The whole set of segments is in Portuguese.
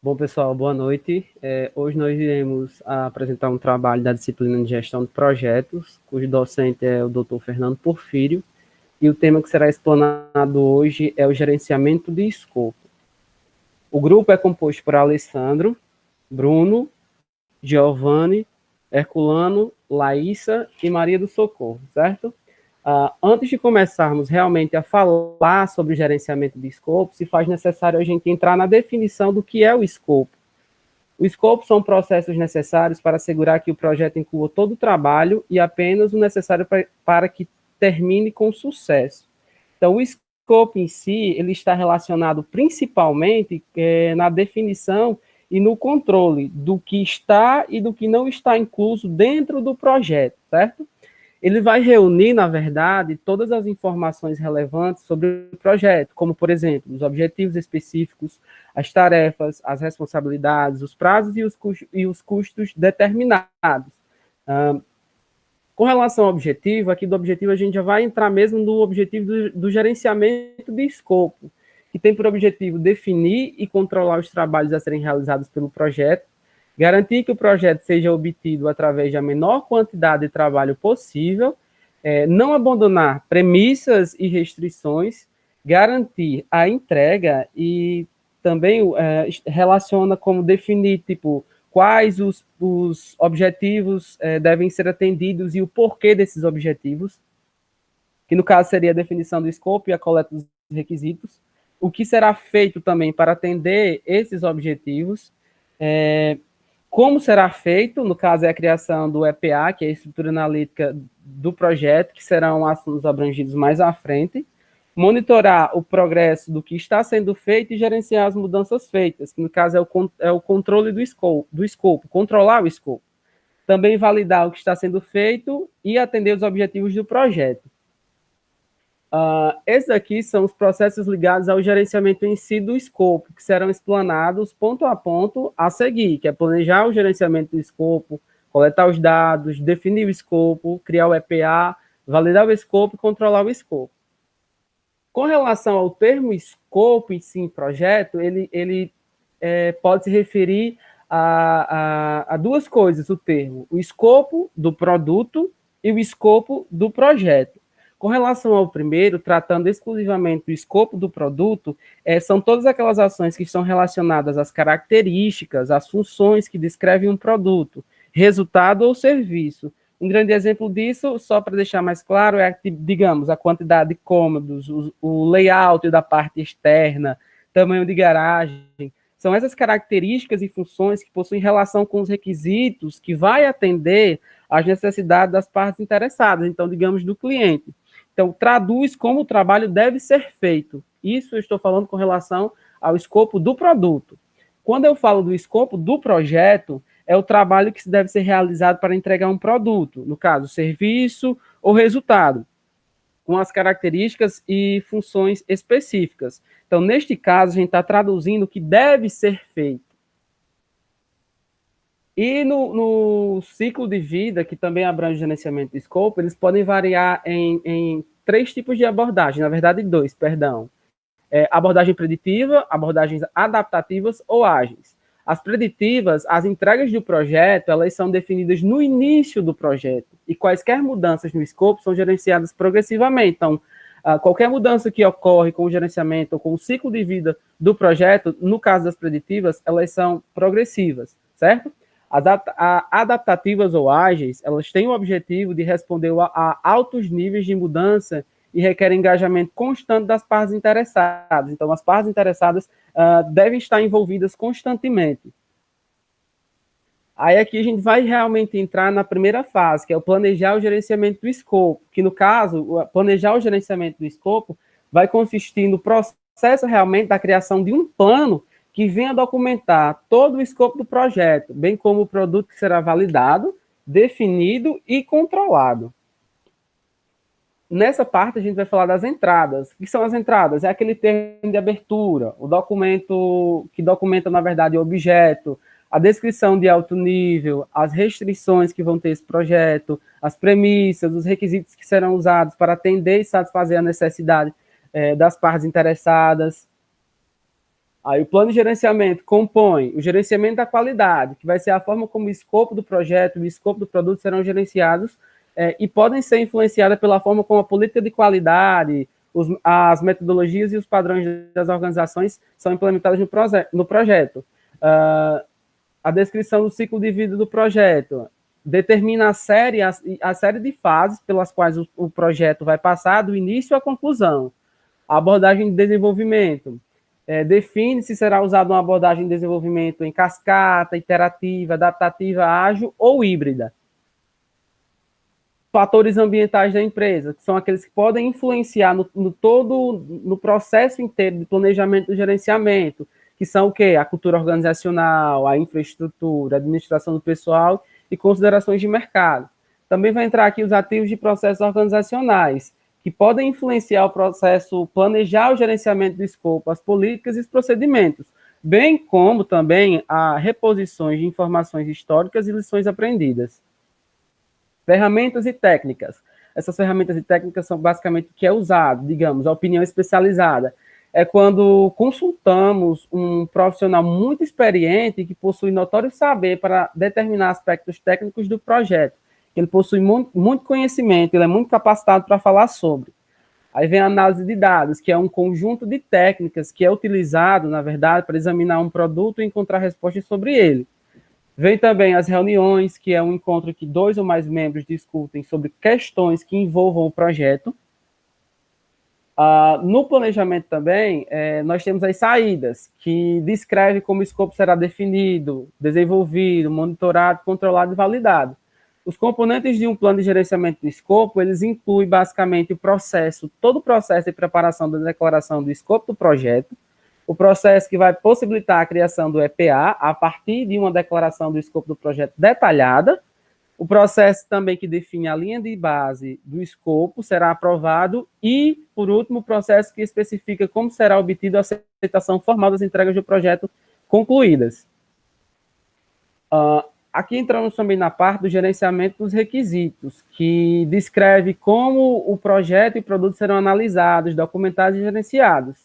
Bom, pessoal, boa noite. Hoje nós iremos apresentar um trabalho da disciplina de gestão de projetos, cujo docente é o Dr. Fernando Porfírio, e o tema que será explanado hoje é o gerenciamento de escopo. O grupo é composto por Alessandro, Bruno, Giovanni, Herculano, Laísa e Maria do Socorro, certo? Antes de começarmos realmente a falar sobre o gerenciamento de escopo, se faz necessário a gente entrar na definição do que é o escopo. O escopo são processos necessários para assegurar que o projeto inclua todo o trabalho e apenas o necessário para que termine com sucesso. Então, o escopo em si, ele está relacionado principalmente na definição e no controle do que está e do que não está incluso dentro do projeto, certo? Ele vai reunir, na verdade, todas as informações relevantes sobre o projeto, como, por exemplo, os objetivos específicos, as tarefas, as responsabilidades, os prazos e os custos determinados. Com relação ao objetivo, aqui do objetivo a gente já vai entrar mesmo no objetivo do gerenciamento de escopo, que tem por objetivo definir e controlar os trabalhos a serem realizados pelo projeto, garantir que o projeto seja obtido através da menor quantidade de trabalho possível, não abandonar premissas e restrições, garantir a entrega e também relaciona como definir, tipo, quais os objetivos devem ser atendidos e o porquê desses objetivos, que no caso seria a definição do escopo e a coleta dos requisitos, o que será feito também para atender esses objetivos, como será feito, no caso é a criação do EPA, que é a estrutura analítica do projeto, que serão assuntos abrangidos mais à frente, monitorar o progresso do que está sendo feito e gerenciar as mudanças feitas, que no caso é o controle do escopo, controlar o escopo. Também validar o que está sendo feito e atender os objetivos do projeto. Esses aqui são os processos ligados ao gerenciamento em si do escopo, que serão explanados ponto a ponto a seguir, que é planejar o gerenciamento do escopo, coletar os dados, definir o escopo, criar o EPA, validar o escopo e controlar o escopo. Com relação ao termo escopo em si, projeto, ele pode se referir a duas coisas, o termo, o escopo do produto e o escopo do projeto. Com relação ao primeiro, tratando exclusivamente do escopo do produto, são todas aquelas ações que estão relacionadas às características, às funções que descrevem um produto, resultado ou serviço. Um grande exemplo disso, só para deixar mais claro, é, digamos, a quantidade de cômodos, o layout da parte externa, tamanho de garagem. São essas características e funções que possuem relação com os requisitos que vai atender às necessidades das partes interessadas, então, digamos, do cliente. Então, traduz como o trabalho deve ser feito. Isso eu estou falando com relação ao escopo do produto. Quando eu falo do escopo do projeto, é o trabalho que deve ser realizado para entregar um produto, no caso, serviço ou resultado, com as características e funções específicas. Então, neste caso, a gente está traduzindo o que deve ser feito. E no ciclo de vida, que também abrange o gerenciamento de escopo, eles podem variar em três tipos de abordagem, na verdade, dois, perdão. Abordagem preditiva, abordagens adaptativas ou ágeis. As preditivas, as entregas do projeto, elas são definidas no início do projeto e quaisquer mudanças no escopo são gerenciadas progressivamente. Então, qualquer mudança que ocorre com o gerenciamento ou com o ciclo de vida do projeto, no caso das preditivas, elas são progressivas, certo? As adaptativas ou ágeis, elas têm o objetivo de responder a altos níveis de mudança e requerem engajamento constante das partes interessadas. Então, as partes interessadas devem estar envolvidas constantemente. Aí aqui a gente vai realmente entrar na primeira fase, que é o planejar o gerenciamento do escopo, que no caso, planejar o gerenciamento do escopo vai consistir no processo realmente da criação de um plano que venha documentar todo o escopo do projeto, bem como o produto que será validado, definido e controlado. Nessa parte, a gente vai falar das entradas. O que são as entradas? É aquele termo de abertura, o documento que documenta, na verdade, o objeto, a descrição de alto nível, as restrições que vão ter esse projeto, as premissas, os requisitos que serão usados para atender e satisfazer a necessidade das partes interessadas. Aí o plano de gerenciamento compõe o gerenciamento da qualidade, que vai ser a forma como o escopo do projeto e o escopo do produto serão gerenciados e podem ser influenciadas pela forma como a política de qualidade, as metodologias e os padrões das organizações são implementados no projeto. A descrição do ciclo de vida do projeto determina a série de fases pelas quais o projeto vai passar do início à conclusão. A abordagem de desenvolvimento define se será usada uma abordagem de desenvolvimento em cascata, iterativa, adaptativa, ágil ou híbrida. Fatores ambientais da empresa, que são aqueles que podem influenciar no processo inteiro de planejamento e gerenciamento, que são o quê? A cultura organizacional, a infraestrutura, a administração do pessoal e considerações de mercado. Também vai entrar aqui os ativos de processos organizacionais, que podem influenciar o processo, planejar o gerenciamento do escopo, as políticas e os procedimentos, bem como também a reposições de informações históricas e lições aprendidas. Ferramentas e técnicas. Essas ferramentas e técnicas são basicamente o que é usado, digamos, a opinião especializada. É quando consultamos um profissional muito experiente que possui notório saber para determinar aspectos técnicos do projeto. Ele possui muito conhecimento, ele é muito capacitado para falar sobre. Aí vem a análise de dados, que é um conjunto de técnicas que é utilizado, na verdade, para examinar um produto e encontrar respostas sobre ele. Vem também as reuniões, que é um encontro que 2 ou mais membros discutem sobre questões que envolvam o projeto. No planejamento também, nós temos as saídas, que descreve como o escopo será definido, desenvolvido, monitorado, controlado e validado. Os componentes de um plano de gerenciamento de escopo, eles incluem basicamente todo o processo de preparação da declaração do escopo do projeto, o processo que vai possibilitar a criação do EPA a partir de uma declaração do escopo do projeto detalhada, o processo também que define a linha de base do escopo será aprovado e, por último, o processo que especifica como será obtido a aceitação formal das entregas do projeto concluídas. Aqui entramos também na parte do gerenciamento dos requisitos, que descreve como o projeto e o produto serão analisados, documentados e gerenciados.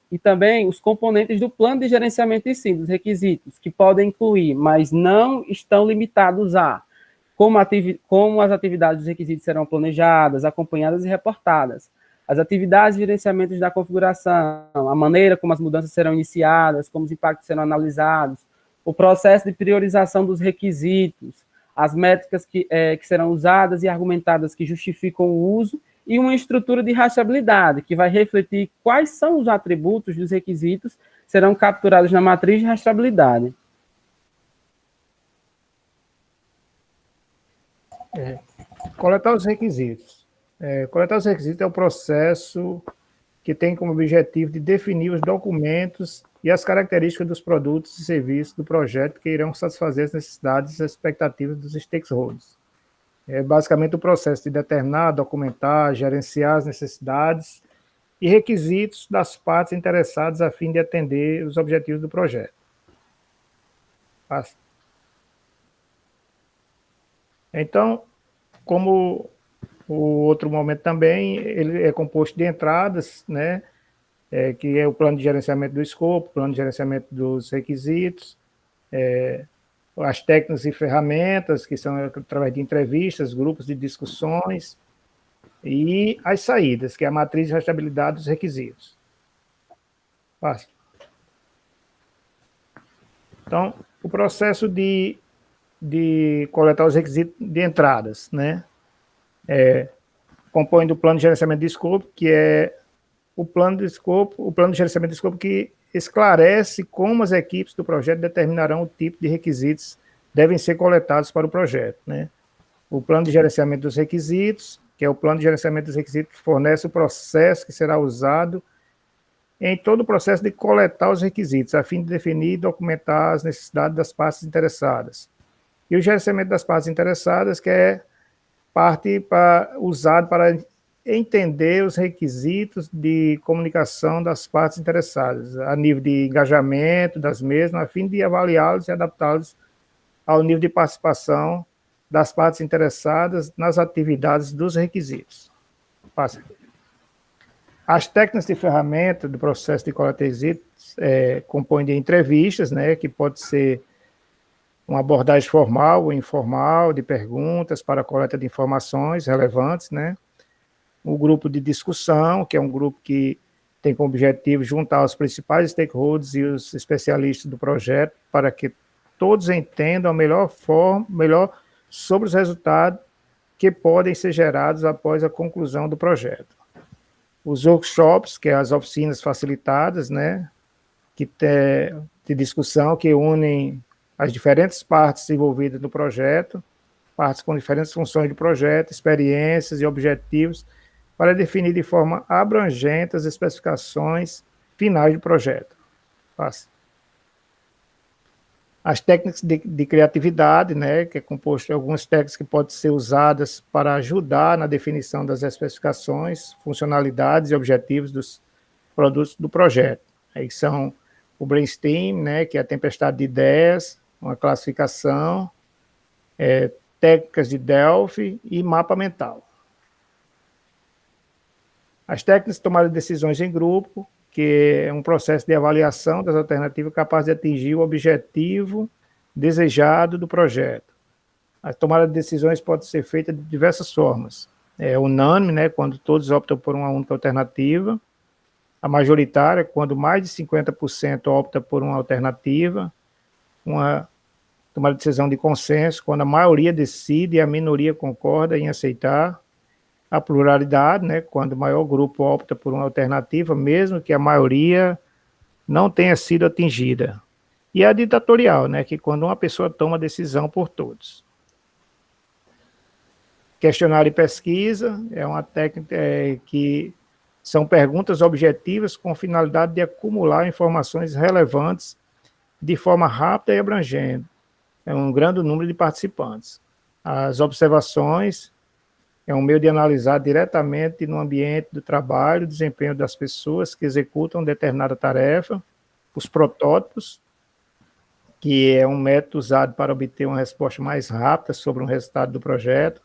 E também os componentes do plano de gerenciamento em si, dos requisitos, que podem incluir, mas não estão limitados a como as atividades dos requisitos serão planejadas, acompanhadas e reportadas, as atividades de gerenciamento da configuração, a maneira como as mudanças serão iniciadas, como os impactos serão analisados, o processo de priorização dos requisitos, as métricas que serão usadas e argumentadas que justificam o uso, e uma estrutura de rastreabilidade, que vai refletir quais são os atributos dos requisitos que serão capturados na matriz de rastreabilidade. Coletar os requisitos. Coletar os requisitos é o processo que tem como objetivo de definir os documentos e as características dos produtos e serviços do projeto que irão satisfazer as necessidades e as expectativas dos stakeholders. É basicamente o processo de determinar, documentar, gerenciar as necessidades e requisitos das partes interessadas a fim de atender os objetivos do projeto. Então, como o outro momento também, ele é composto de entradas, né, que é o plano de gerenciamento do escopo, plano de gerenciamento dos requisitos, as técnicas e ferramentas, que são através de entrevistas, grupos de discussões, e as saídas, que é a matriz de rastreabilidade dos requisitos. Fácil. Então, o processo de coletar os requisitos de entradas, né? Compõe do plano de gerenciamento de escopo, que é o plano de gerenciamento de escopo que esclarece como as equipes do projeto determinarão o tipo de requisitos que devem ser coletados para o projeto, né? O plano de gerenciamento dos requisitos, que é o plano de gerenciamento dos requisitos que fornece o processo que será usado em todo o processo de coletar os requisitos, a fim de definir e documentar as necessidades das partes interessadas. E o gerenciamento das partes interessadas, que é parte usado para entender os requisitos de comunicação das partes interessadas, a nível de engajamento das mesmas, a fim de avaliá-los e adaptá-los ao nível de participação das partes interessadas nas atividades dos requisitos. Passa. As técnicas de ferramenta do processo de coleta de resíduos compõem de entrevistas, né, que pode ser uma abordagem formal ou informal, de perguntas para a coleta de informações relevantes, né? O grupo de discussão, que é um grupo que tem como objetivo juntar os principais stakeholders e os especialistas do projeto para que todos entendam a melhor sobre os resultados que podem ser gerados após a conclusão do projeto. Os workshops, que é as oficinas facilitadas, né, de discussão que unem as diferentes partes envolvidas no projeto, partes com diferentes funções do projeto, experiências e objetivos, para definir de forma abrangente as especificações finais do projeto. Fácil. As técnicas de criatividade, né, que é composto de algumas técnicas que podem ser usadas para ajudar na definição das especificações, funcionalidades e objetivos dos produtos do projeto. Aí são o brainstorm, né, que é a tempestade de ideias, uma classificação, técnicas de Delphi e mapa mental. As técnicas de tomada de decisões em grupo, que é um processo de avaliação das alternativas capaz de atingir o objetivo desejado do projeto. A tomada de decisões pode ser feita de diversas formas. É unânime, né, quando todos optam por uma única alternativa. A majoritária, quando mais de 50% opta por uma alternativa. Uma tomada de decisão de consenso, quando a maioria decide e a minoria concorda em aceitar. A pluralidade, né, quando o maior grupo opta por uma alternativa, mesmo que a maioria não tenha sido atingida. E a ditatorial, né, que quando uma pessoa toma decisão por todos. Questionário e pesquisa é uma técnica que são perguntas objetivas com finalidade de acumular informações relevantes de forma rápida e abrangente. É um grande número de participantes. As observações é um meio de analisar diretamente no ambiente do trabalho o desempenho das pessoas que executam determinada tarefa. Os protótipos, que é um método usado para obter uma resposta mais rápida sobre um resultado do projeto.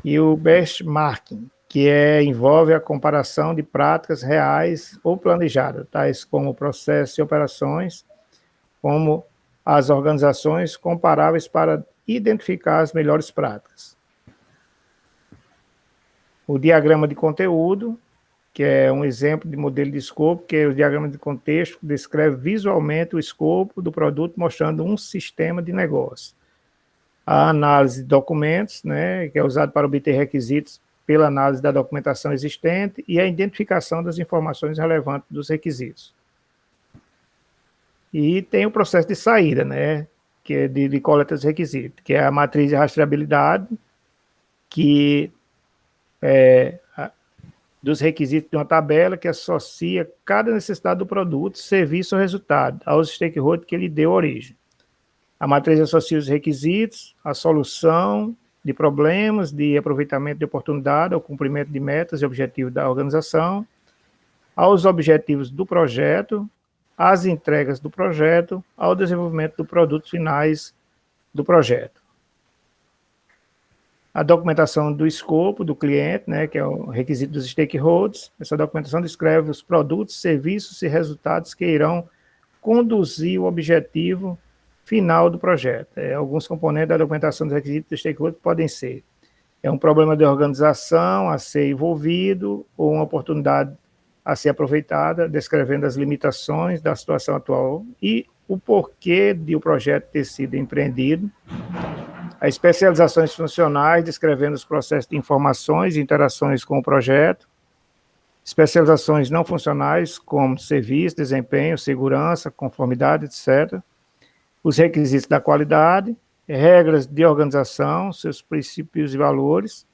E o benchmarking, que envolve a comparação de práticas reais ou planejadas, tais como processos e operações, como as organizações comparáveis para identificar as melhores práticas. O diagrama de conteúdo, que é um exemplo de modelo de escopo, que é o diagrama de contexto, que descreve visualmente o escopo do produto, mostrando um sistema de negócio. A análise de documentos, né, que é usado para obter requisitos pela análise da documentação existente e a identificação das informações relevantes dos requisitos. E tem o processo de saída, né, que é de coleta dos requisitos, que é a matriz de rastreabilidade, que dos requisitos de uma tabela que associa cada necessidade do produto, serviço ou resultado aos stakeholders que lhe deu origem. A matriz associa os requisitos, a solução de problemas, de aproveitamento de oportunidade, ao cumprimento de metas e objetivos da organização, aos objetivos do projeto, às entregas do projeto, ao desenvolvimento dos produtos finais do projeto. A documentação do escopo do cliente, né, que é o requisito dos stakeholders. Essa documentação descreve os produtos, serviços e resultados que irão conduzir o objetivo final do projeto. Alguns componentes da documentação dos requisitos dos stakeholders podem ser um problema de organização a ser envolvido ou uma oportunidade a ser aproveitada, descrevendo as limitações da situação atual e o porquê de o projeto ter sido empreendido. As especializações funcionais, descrevendo os processos de informações e interações com o projeto. Especializações não funcionais, como serviço, desempenho, segurança, conformidade, etc. Os requisitos da qualidade, regras de organização, seus princípios e valores.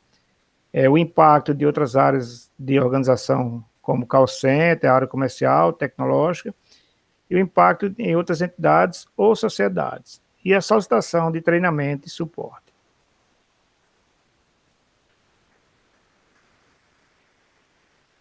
O impacto de outras áreas de organização, como call center, área comercial, tecnológica. E o impacto em outras entidades ou sociedades. E a solicitação de treinamento e suporte.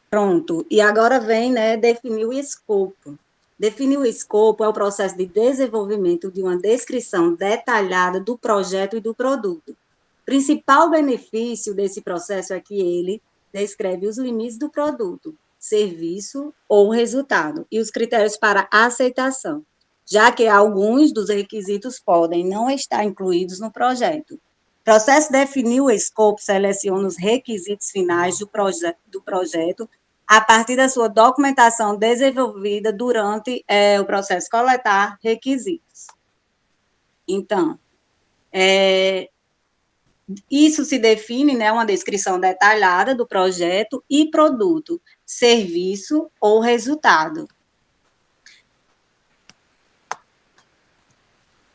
Pronto, e agora vem, né, definir o escopo. Definir o escopo é o processo de desenvolvimento de uma descrição detalhada do projeto e do produto. O principal benefício desse processo é que ele descreve os limites do produto, serviço ou resultado e os critérios para aceitação, já que alguns dos requisitos podem não estar incluídos no projeto. O processo definiu o escopo, seleciona os requisitos finais do projeto a partir da sua documentação desenvolvida durante o processo coletar requisitos. Então, isso se define, né, uma descrição detalhada do projeto e produto, serviço ou resultado.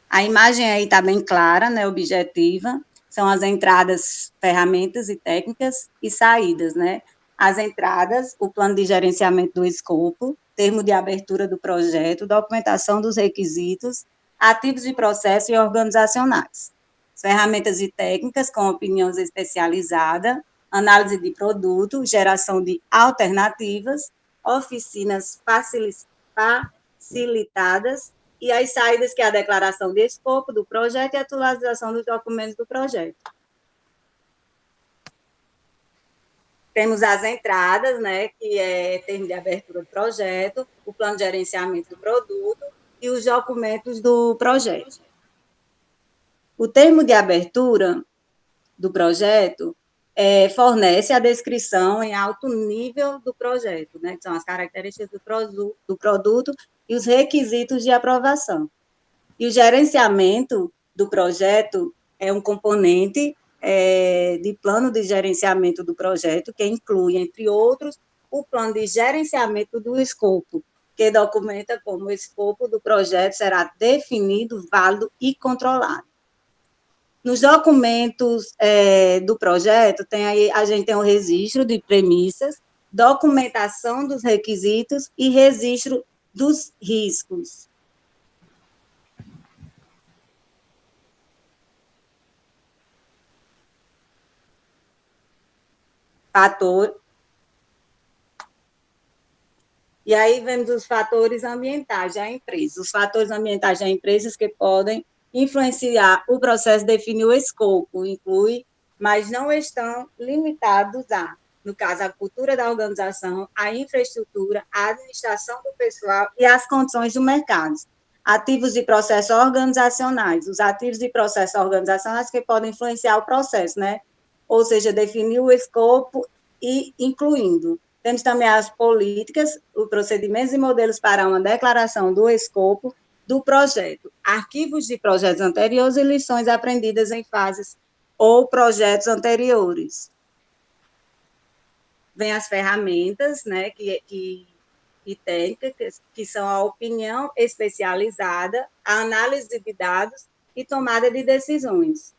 A imagem aí está bem clara, né, objetiva, são as entradas, ferramentas e técnicas e saídas, né? As entradas, o plano de gerenciamento do escopo, termo de abertura do projeto, documentação dos requisitos, ativos de processo e organizacionais. Ferramentas e técnicas com opiniões especializadas, análise de produto, geração de alternativas, oficinas facilitadas e as saídas, que é a declaração de escopo do projeto e a atualização dos documentos do projeto. Temos as entradas, né, que é termo de abertura do projeto, o plano de gerenciamento do produto e os documentos do projeto. O termo de abertura do projeto fornece a descrição em alto nível do projeto, né, que são as características do produto e os requisitos de aprovação. E o gerenciamento do projeto é um componente de plano de gerenciamento do projeto, que inclui, entre outros, o plano de gerenciamento do escopo, que documenta como o escopo do projeto será definido, válido e controlado. Nos documentos do projeto, a gente tem o registro de premissas, documentação dos requisitos e registro dos riscos. E aí vemos os fatores ambientais da empresa. Os fatores ambientais da empresa que podem influenciar o processo de definir o escopo, inclui, mas não estão limitados a, no caso, a cultura da organização, a infraestrutura, a administração do pessoal e as condições do mercado. Ativos de processos organizacionais. Os ativos de processos organizacionais que podem influenciar o processo, né? Ou seja, definir o escopo e incluindo. Temos também as políticas, os procedimentos e modelos para uma declaração do escopo do projeto, arquivos de projetos anteriores e lições aprendidas em fases ou projetos anteriores. Vem as ferramentas, né, e técnicas, que são a opinião especializada, a análise de dados e tomada de decisões.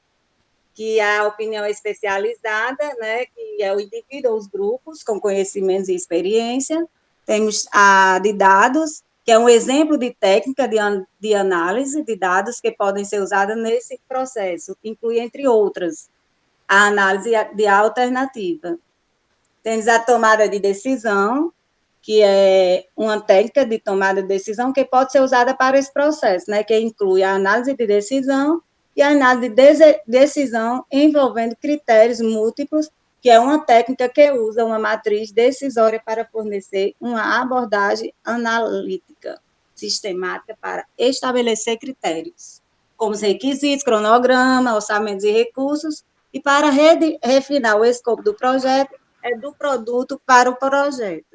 Que a opinião especializada, né, que é o indivíduo ou os grupos com conhecimentos e experiência. Temos a de dados, que é um exemplo de técnica de análise de dados que podem ser usadas nesse processo, inclui, entre outras, a análise de alternativa. Temos a tomada de decisão, que é uma técnica de tomada de decisão que pode ser usada para esse processo, né, que inclui a análise de decisão e a análise de decisão envolvendo critérios múltiplos, que é uma técnica que usa uma matriz decisória para fornecer uma abordagem analítica, sistemática para estabelecer critérios, como os requisitos, cronograma, orçamentos e recursos, e para refinar o escopo do projeto, do produto para o projeto.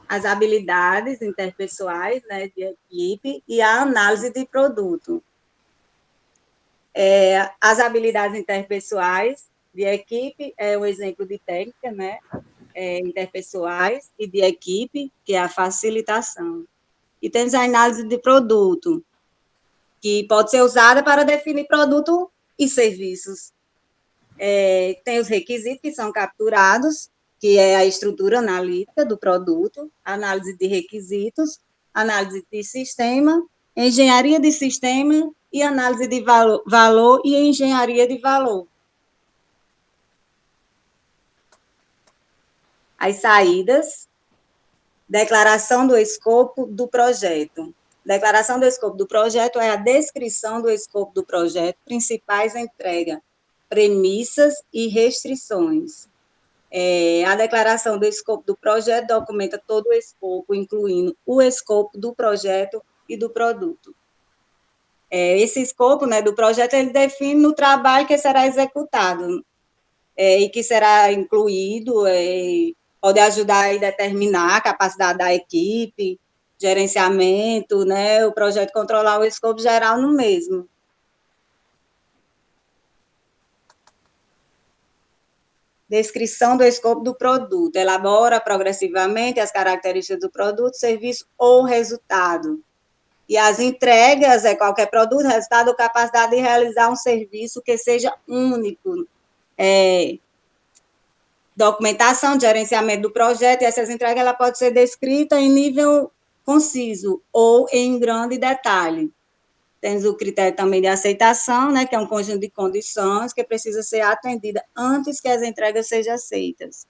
As habilidades interpessoais, né, de equipe e a análise de produto. As habilidades interpessoais de equipe é um exemplo de técnica, né, interpessoais e de equipe, que é a facilitação. E temos a análise de produto, que pode ser usada para definir produto e serviços. Tem os requisitos que são capturados, que é a estrutura analítica do produto, análise de requisitos, análise de sistema, engenharia de sistema e análise de valor e engenharia de valor. As saídas, declaração do escopo do projeto. Declaração do escopo do projeto é a descrição do escopo do projeto, principais entrega, premissas e restrições. A declaração do escopo do projeto documenta todo o escopo, incluindo o escopo do projeto e do produto. Esse escopo, né, do projeto, ele define o trabalho que será executado e que será incluído, pode ajudar a determinar a capacidade da equipe, gerenciamento, né, o projeto controlar o escopo geral no mesmo. Descrição do escopo do produto. Elabora progressivamente as características do produto, serviço ou resultado. E as entregas é qualquer produto, resultado ou capacidade de realizar um serviço que seja único. Documentação de gerenciamento do projeto, e essas entregas ela pode ser descrita em nível conciso ou em grande detalhe. Temos o critério também de aceitação, né, que é um conjunto de condições que precisa ser atendida antes que as entregas sejam aceitas.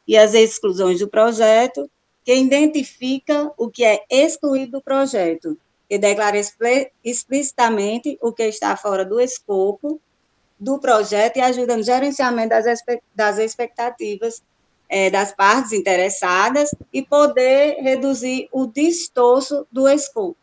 E as exclusões do projeto, que identifica o que é excluído do projeto, que declara explicitamente o que está fora do escopo do projeto e ajuda no gerenciamento das expectativas das partes interessadas e poder reduzir o distorço do escopo.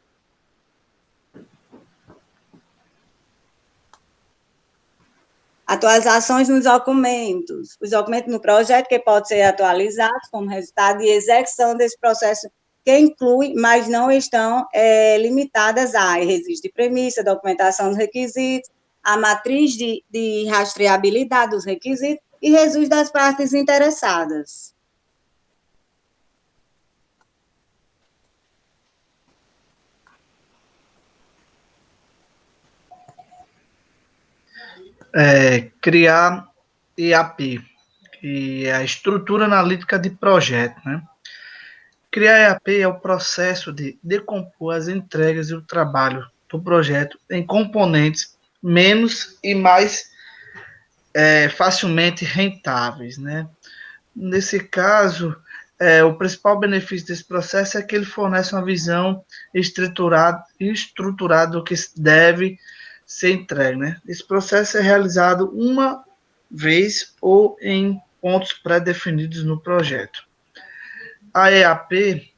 Atualizações nos documentos. Os documentos no projeto que podem ser atualizados como resultado de execução desse processo que inclui, mas não estão limitadas a registro de premissa, documentação dos requisitos, a matriz de rastreabilidade dos requisitos e registro das partes interessadas. Criar EAP, que é a estrutura analítica de projeto, né? Criar EAP é o processo de decompor as entregas e o trabalho do projeto em componentes menos e mais facilmente rentáveis, né? Nesse caso, o principal benefício desse processo é que ele fornece uma visão estruturada do que deve ser entregue, né? Esse processo é realizado uma vez ou em pontos pré-definidos no projeto. A EAP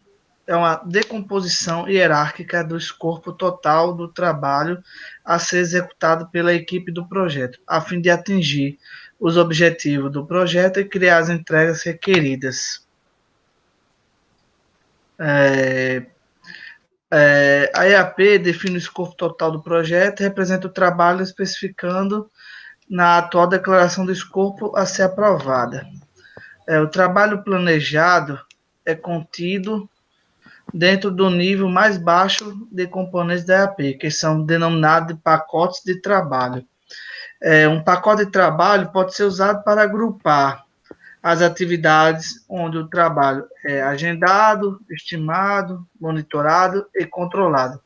é uma decomposição hierárquica do escopo total do trabalho a ser executado pela equipe do projeto, a fim de atingir os objetivos do projeto e criar as entregas requeridas. A EAP define o escopo total do projeto e representa o trabalho especificando na atual declaração do escopo a ser aprovada. O trabalho planejado é contido dentro do nível mais baixo de componentes da EAP, que são denominados de pacotes de trabalho. Um pacote de trabalho pode ser usado para agrupar as atividades onde o trabalho é agendado, estimado, monitorado e controlado.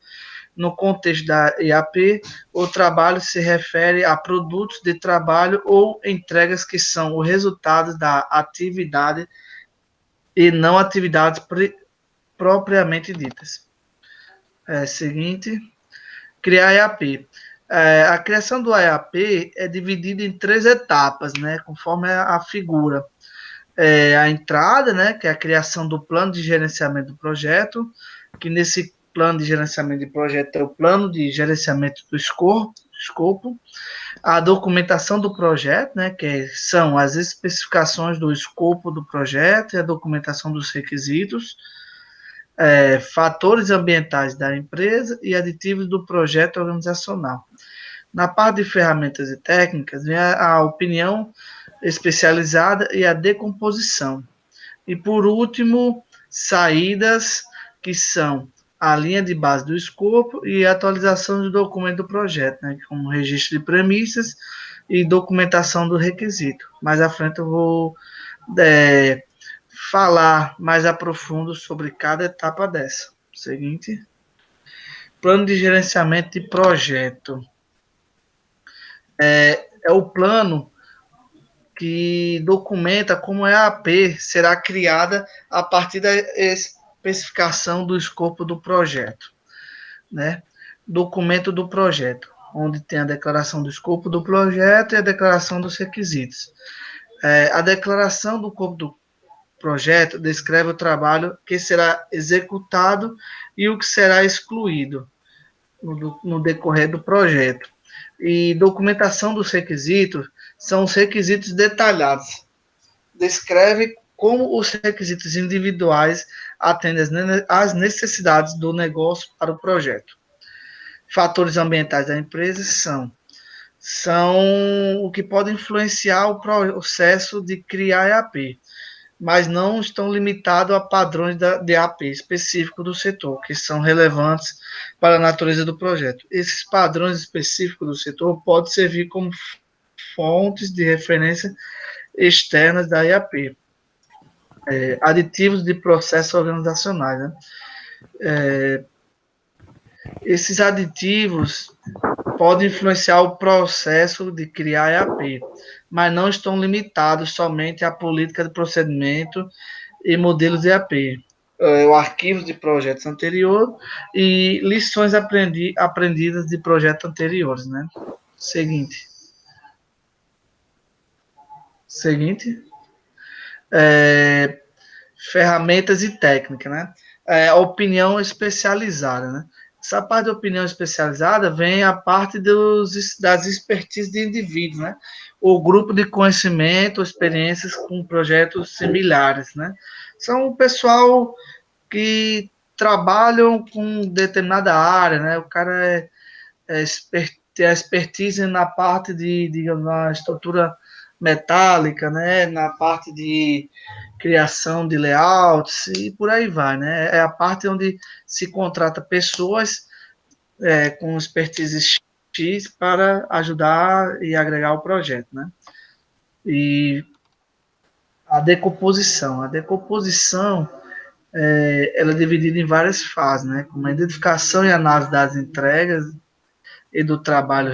No contexto da EAP, o trabalho se refere a produtos de trabalho ou entregas que são o resultado da atividade e não atividades propriamente ditas. Seguinte, criar EAP. A criação do EAP é dividida em 3 etapas, né, conforme a figura. A entrada, né, que é a criação do plano de gerenciamento do projeto, que nesse plano de gerenciamento de projeto é o plano de gerenciamento do escopo, a documentação do projeto, né, que são as especificações do escopo do projeto e a documentação dos requisitos, fatores ambientais da empresa e aditivos do projeto organizacional. Na parte de ferramentas e técnicas, vem a opinião especializada e a decomposição. E, por último, saídas, que são a linha de base do escopo e a atualização do documento do projeto, né, como registro de premissas e documentação do requisito. Mais à frente eu vou falar mais a profundo sobre cada etapa dessa. Seguinte. Plano de gerenciamento de projeto. É o plano que documenta como a EAP será criada a partir da especificação do escopo do projeto, né? Documento do projeto. onde tem a declaração do escopo do projeto e a declaração dos requisitos. A declaração do escopo do projeto descreve o trabalho que será executado e o que será excluído no decorrer do projeto. E documentação dos requisitos são os requisitos detalhados. Descreve como os requisitos individuais atendem às necessidades do negócio para o projeto. Fatores ambientais da empresa são o que pode influenciar o processo de criar EAP, mas não estão limitados a padrões de EAP específicos do setor, que são relevantes para a natureza do projeto. Esses padrões específicos do setor podem servir como fontes de referência externas da EAP. Aditivos de processos organizacionais, né? Esses aditivos podem influenciar o processo de criar EAP, mas não estão limitados somente à política de procedimento e modelos de EAP. O arquivo de projetos anteriores e lições aprendidas de projetos anteriores, né? Seguinte. Ferramentas e técnicas, né? Opinião especializada, né? Essa parte de opinião especializada vem a parte das expertises de indivíduos, né? O grupo de conhecimento, experiências com projetos similares, né? São o pessoal que trabalham com determinada área, né? O cara tem a expertise na parte digamos, na estrutura metálica, né? Na parte de criação de layouts e por aí vai, né? É a parte onde se contrata pessoas com expertise X para ajudar e agregar o projeto, né? E a decomposição. Ela é dividida em várias fases, né? Como a identificação e análise das entregas e do trabalho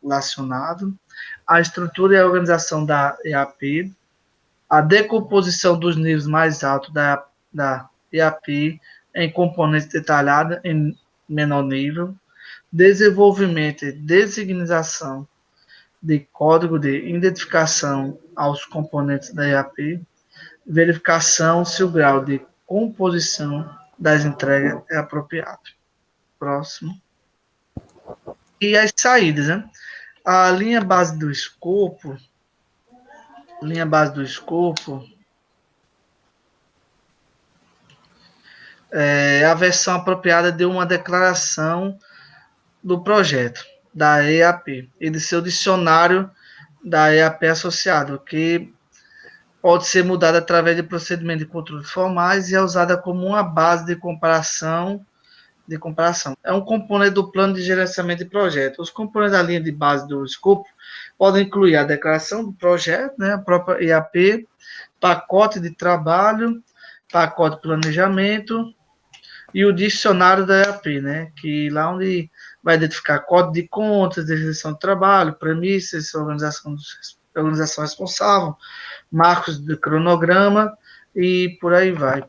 relacionado, a estrutura e a organização da EAP, a decomposição dos níveis mais altos da EAP em componentes detalhados em menor nível, desenvolvimento e designação de código de identificação aos componentes da EAP, verificação se o grau de composição das entregas é apropriado. Próximo. E as saídas, né? A linha base do escopo é a versão apropriada de uma declaração do projeto da EAP e de seu dicionário da EAP associado, que pode ser mudada através de procedimentos de controle formais e é usada como uma base de comparação. É um componente do plano de gerenciamento de projeto. Os componentes da linha de base do escopo podem incluir a declaração do projeto, né, a própria EAP, pacote de trabalho, pacote de planejamento e o dicionário da EAP, né, que lá onde vai identificar código de contas, definição de trabalho, premissas, organização responsável, marcos de cronograma e por aí vai.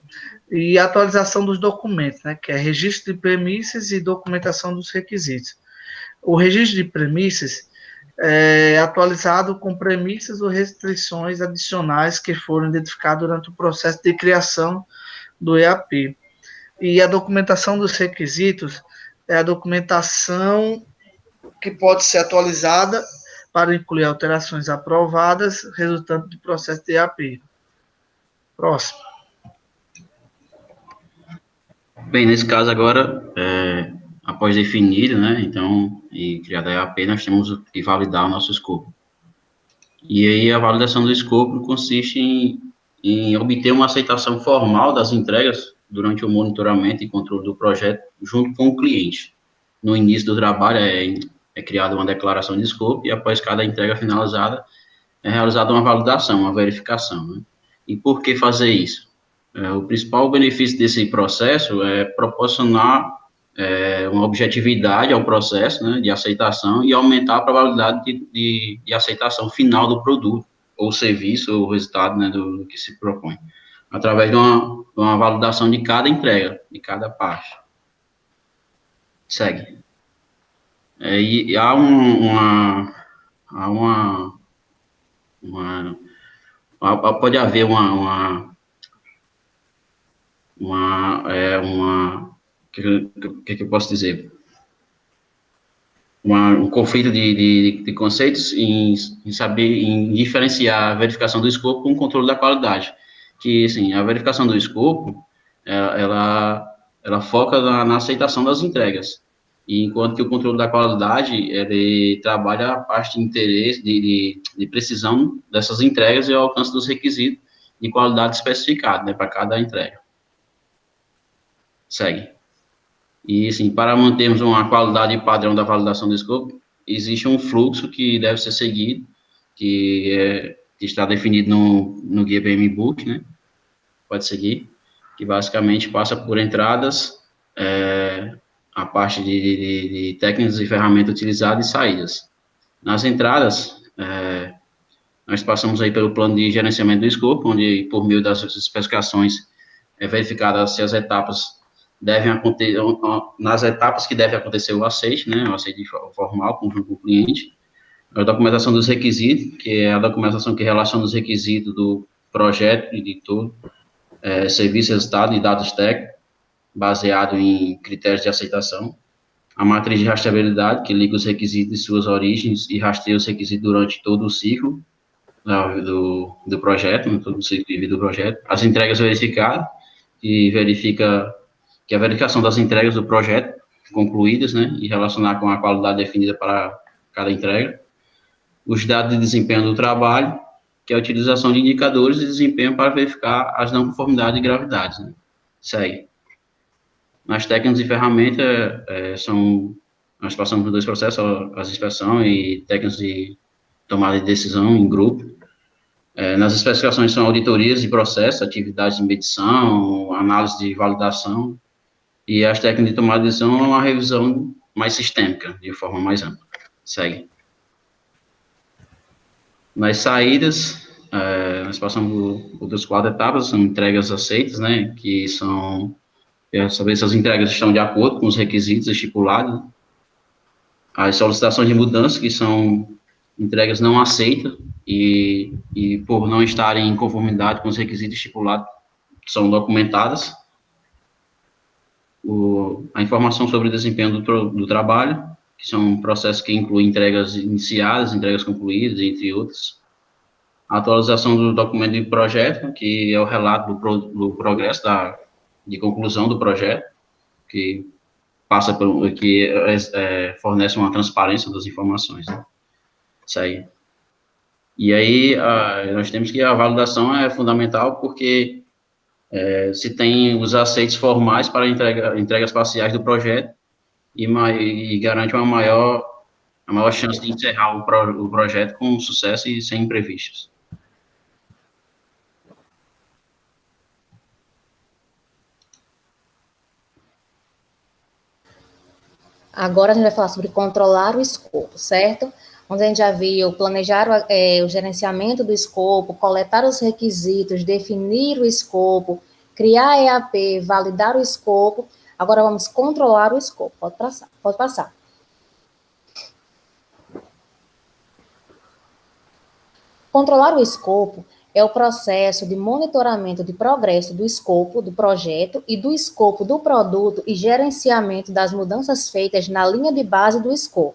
E atualização dos documentos, né, que é registro de premissas e documentação dos requisitos. O registro de premissas é atualizado com premissas ou restrições adicionais que foram identificadas durante o processo de criação do EAP. E a documentação dos requisitos é a documentação que pode ser atualizada para incluir alterações aprovadas resultante do processo de EAP. Próximo. Bem, nesse caso agora, após definido, né, então, e criada a EAP, nós temos que validar o nosso escopo. E aí a validação do escopo consiste em obter uma aceitação formal das entregas durante o monitoramento e controle do projeto junto com o cliente. No início do trabalho é criada uma declaração de escopo e após cada entrega finalizada é realizada uma validação, uma verificação, né? E por que fazer isso? O principal benefício desse processo é proporcionar uma objetividade ao processo, né, de aceitação e aumentar a probabilidade de aceitação final do produto, ou serviço, ou resultado, né, do que se propõe, através de uma validação de cada entrega, de cada parte. Segue. E há pode haver que eu posso dizer? Um conflito de conceitos em saber, em diferenciar a verificação do escopo com o controle da qualidade. Que, assim, a verificação do escopo, ela foca na aceitação das entregas, e enquanto que o controle da qualidade, ele trabalha a parte de interesse, de precisão dessas entregas e o alcance dos requisitos de qualidade especificado, né, para cada entrega. Segue. E, assim, para mantermos uma qualidade e padrão da validação do escopo, existe um fluxo que deve ser seguido, que está definido no Guia PMBOK, né? Pode seguir, que basicamente passa por entradas, a parte de técnicas e ferramentas utilizadas e saídas. Nas entradas, nós passamos aí pelo plano de gerenciamento do escopo, onde, por meio das especificações, é verificada se as etapas devem acontecer, nas etapas que deve acontecer o aceite, né, o aceite formal com o cliente, a documentação dos requisitos, que é a documentação que relaciona os requisitos do projeto e de todo, serviço, resultado e dados técnicos, baseado em critérios de aceitação, a matriz de rastreabilidade, que liga os requisitos de suas origens e rastreia os requisitos durante todo o ciclo do projeto, todo o ciclo de vida do projeto, as entregas verificadas, que verifica que a verificação das entregas do projeto concluídas, né, e relacionar com a qualidade definida para cada entrega, os dados de desempenho do trabalho, que é a utilização de indicadores de desempenho para verificar as não conformidades e gravidades, né. Segue. Nas técnicas e ferramentas, nós passamos por dois processos, as inspeção e técnicas de tomada de decisão em grupo. Nas especificações são auditorias de processo, atividades de medição, análise de validação, e as técnicas de tomada de decisão é uma revisão mais sistêmica, de forma mais ampla. Segue. Nas saídas, nós passamos por outras 4 etapas, são entregas aceitas, né, que são saber se as entregas estão de acordo com os requisitos estipulados, as solicitações de mudança, que são entregas não aceitas, e por não estarem em conformidade com os requisitos estipulados, são documentadas, a informação sobre o desempenho do trabalho, que são um processo que inclui entregas iniciadas, entregas concluídas, entre outros, a atualização do documento de projeto, que é o relato do progresso de conclusão do projeto, que passa fornece uma transparência das informações, né? Isso aí. E aí, nós temos que a validação é fundamental, porque se tem os aceites formais para entregas parciais do projeto, e garante a maior chance de encerrar o projeto com sucesso e sem imprevistos. Agora a gente vai falar sobre controlar o escopo, certo? Onde a gente já viu planejar o gerenciamento do escopo, coletar os requisitos, definir o escopo, criar a EAP, validar o escopo. Agora vamos controlar o escopo. Pode passar. Controlar o escopo é o processo de monitoramento de progresso do escopo do projeto e do escopo do produto e gerenciamento das mudanças feitas na linha de base do escopo.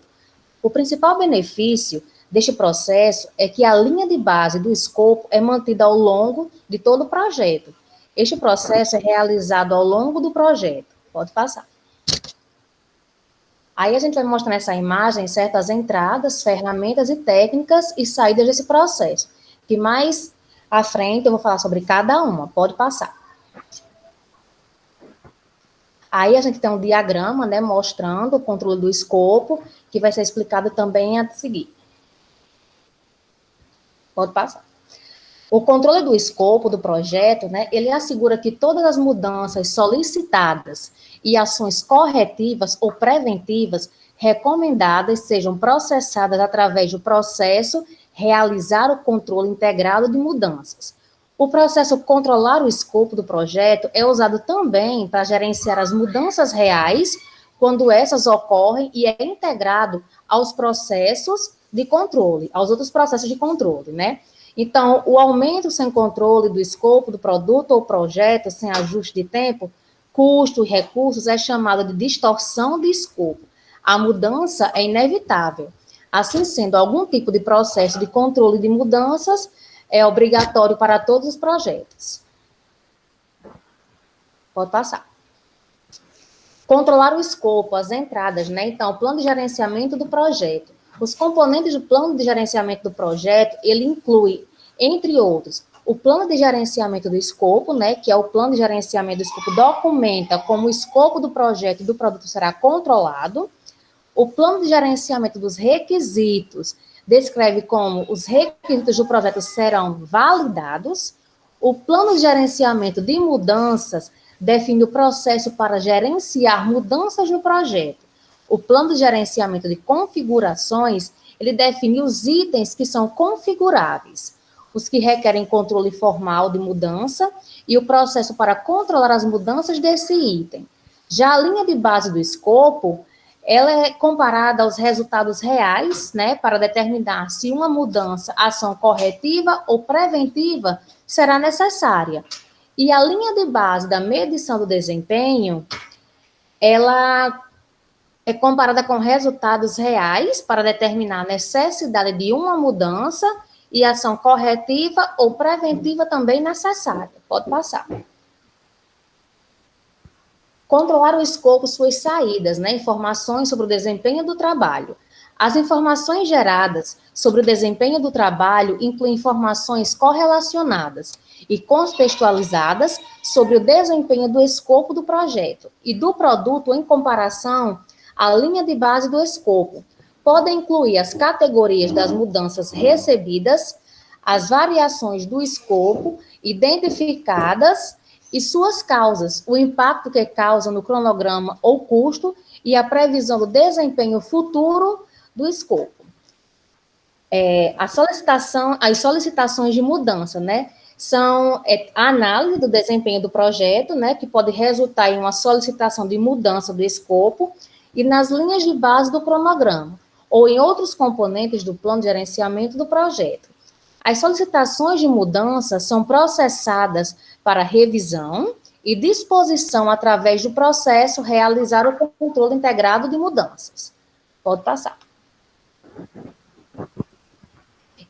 O principal benefício deste processo é que a linha de base do escopo é mantida ao longo de todo o projeto. Este processo é realizado ao longo do projeto. Pode passar. Aí a gente vai mostrar nessa imagem certas entradas, ferramentas e técnicas e saídas desse processo, que mais à frente eu vou falar sobre cada uma. Pode passar. Aí a gente tem um diagrama, né, mostrando o controle do escopo, que vai ser explicado também a seguir. Pode passar. O controle do escopo do projeto, né, ele assegura que todas as mudanças solicitadas e ações corretivas ou preventivas recomendadas sejam processadas através do processo realizar o controle integrado de mudanças. O processo controlar o escopo do projeto é usado também para gerenciar as mudanças reais quando essas ocorrem e é integrado aos processos de controle, aos outros processos de controle, né? Então, o aumento sem controle do escopo do produto ou projeto, sem ajuste de tempo, custo e recursos, é chamado de distorção de escopo. A mudança é inevitável. Assim sendo, algum tipo de processo de controle de mudanças é obrigatório para todos os projetos. Pode passar. Controlar o escopo, as entradas, né? Então, o plano de gerenciamento do projeto. Os componentes do plano de gerenciamento do projeto, ele inclui, entre outros, o plano de gerenciamento do escopo, né? Que é o plano de gerenciamento do escopo, documenta como o escopo do projeto e do produto será controlado. O plano de gerenciamento dos requisitos descreve como os requisitos do projeto serão validados. O plano de gerenciamento de mudanças define o processo para gerenciar mudanças no projeto. O plano de gerenciamento de configurações, ele define os itens que são configuráveis, os que requerem controle formal de mudança e o processo para controlar as mudanças desse item. Já a linha de base do escopo, ela é comparada aos resultados reais, né, para determinar se uma mudança, ação corretiva ou preventiva será necessária. E a linha de base da medição do desempenho, ela é comparada com resultados reais para determinar a necessidade de uma mudança e ação corretiva ou preventiva também necessária. Pode passar. Controlar o escopo, suas saídas, né? Informações sobre o desempenho do trabalho. As informações geradas sobre o desempenho do trabalho incluem informações correlacionadas e contextualizadas sobre o desempenho do escopo do projeto e do produto em comparação à linha de base do escopo. Podem incluir as categorias das mudanças recebidas, as variações do escopo identificadas e suas causas, o impacto que causa no cronograma ou custo e a previsão do desempenho futuro do escopo. As solicitações de mudança, né? São a análise do desempenho do projeto, né? Que pode resultar em uma solicitação de mudança do escopo e nas linhas de base do cronograma, ou em outros componentes do plano de gerenciamento do projeto. As solicitações de mudança são processadas para revisão e disposição através do processo realizar o controle integrado de mudanças. Pode passar.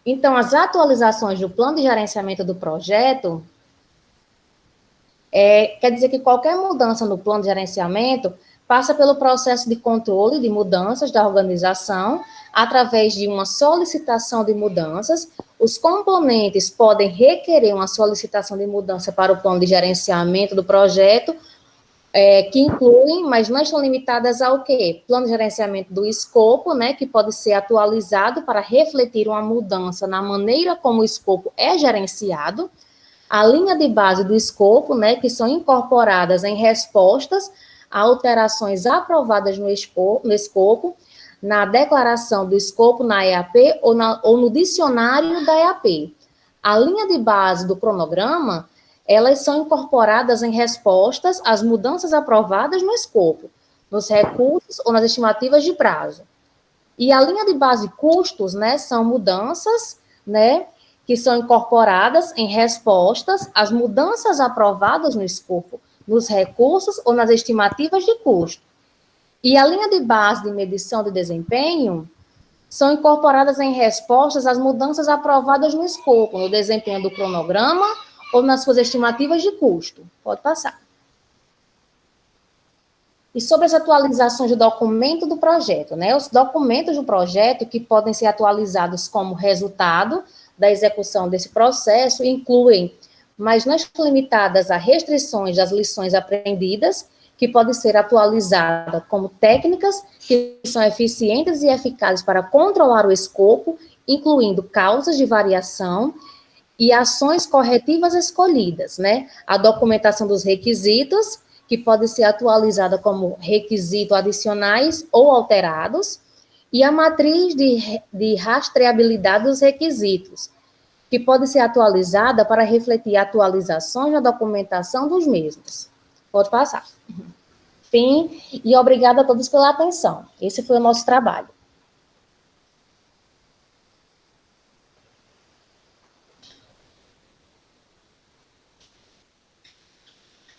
Então, as atualizações do plano de gerenciamento do projeto, quer dizer que qualquer mudança no plano de gerenciamento passa pelo processo de controle de mudanças da organização, através de uma solicitação de mudanças. Os componentes podem requerer uma solicitação de mudança para o plano de gerenciamento do projeto, que incluem, mas não estão limitadas ao quê? Plano de gerenciamento do escopo, né, que pode ser atualizado para refletir uma mudança na maneira como o escopo é gerenciado, a linha de base do escopo, né, que são incorporadas em respostas a alterações aprovadas no escopo, na declaração do escopo na EAP ou no dicionário da EAP. A linha de base do cronograma, elas são incorporadas em respostas às mudanças aprovadas no escopo, nos recursos ou nas estimativas de prazo. E a linha de base custos, né, são mudanças, né, que são incorporadas em respostas às mudanças aprovadas no escopo, nos recursos ou nas estimativas de custo. E a linha de base de medição de desempenho são incorporadas em respostas às mudanças aprovadas no escopo, no desempenho do cronograma ou nas suas estimativas de custo. Pode passar. E sobre as atualizações do documento do projeto, né? Os documentos do projeto que podem ser atualizados como resultado da execução desse processo incluem, mas não estão limitadas a restrições das lições aprendidas, que podem ser atualizadas como técnicas que são eficientes e eficazes para controlar o escopo, incluindo causas de variação e ações corretivas escolhidas, né? A documentação dos requisitos, que pode ser atualizada como requisitos adicionais ou alterados, e a matriz de rastreabilidade dos requisitos, que pode ser atualizada para refletir atualizações na documentação dos mesmos. Pode passar. PIN, e obrigada a todos pela atenção. Esse foi o nosso trabalho.